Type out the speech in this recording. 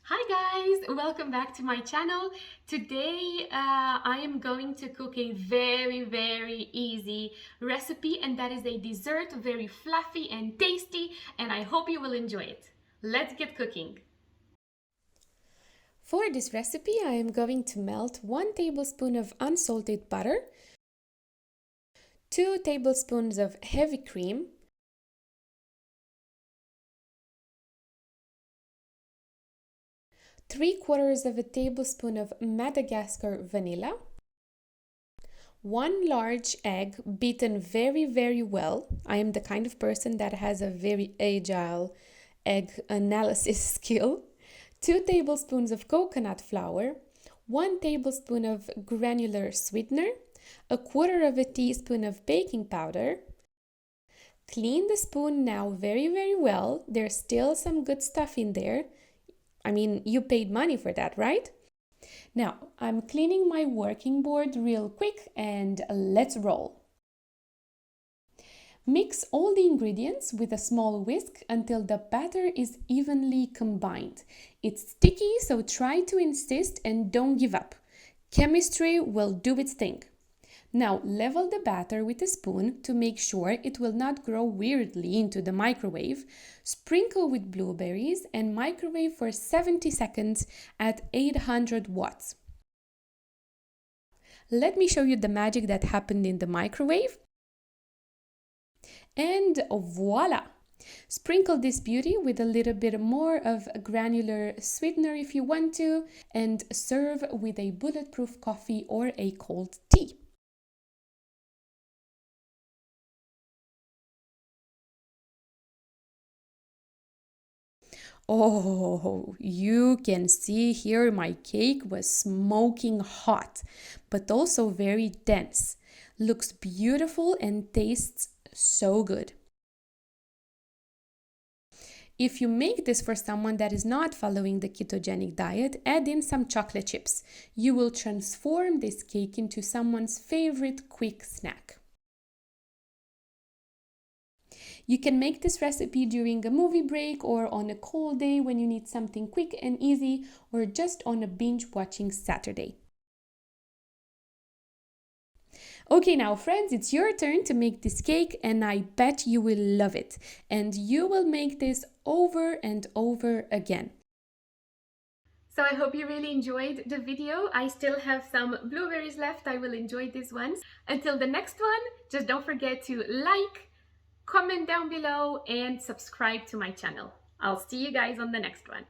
Hi guys, welcome back to my channel. Today I am going to cook a very easy recipe, and that is a dessert, very fluffy and tasty, and I hope you will enjoy it. Let's get cooking. For this recipe I am going to melt 1 tablespoon of unsalted butter, 2 tablespoons of heavy cream, 3/4 of a tablespoon of Madagascar Vanilla, 1 large egg beaten very well. I am the kind of person that has a very agile egg analysis skill, 2 tablespoons of coconut flour, 1 tablespoon of granular sweetener, 1/4 of a teaspoon of baking powder. Clean the spoon now very well. There's still some good stuff in there. I mean, you paid money for that, right? Now, I'm cleaning my working board real quick and let's roll. Mix all the ingredients with a small whisk until the batter is evenly combined. It's sticky, so try to insist and don't give up. Chemistry will do its thing. Now, level the batter with a spoon to make sure it will not grow weirdly into the microwave. Sprinkle with blueberries and microwave for 70 seconds at 800 watts. Let me show you the magic that happened in the microwave. And voila! Sprinkle this beauty with a little bit more of granular sweetener if you want to, and serve with a bulletproof coffee or a cold tea. Oh, you can see here my cake was smoking hot, but also very dense. Looks beautiful and tastes so good. If you make this for someone that is not following the ketogenic diet, add in some chocolate chips. You will transform this cake into someone's favorite quick snack. You can make this recipe during a movie break or on a cold day when you need something quick and easy, or just on a binge watching Saturday. Okay, now friends, it's your turn to make this cake, and I bet you will love it. And you will make this over and over again. So I hope you really enjoyed the video. I still have some blueberries left. I will enjoy these ones. Until the next one, just don't forget to like, comment down below, and subscribe to my channel. I'll see you guys on the next one.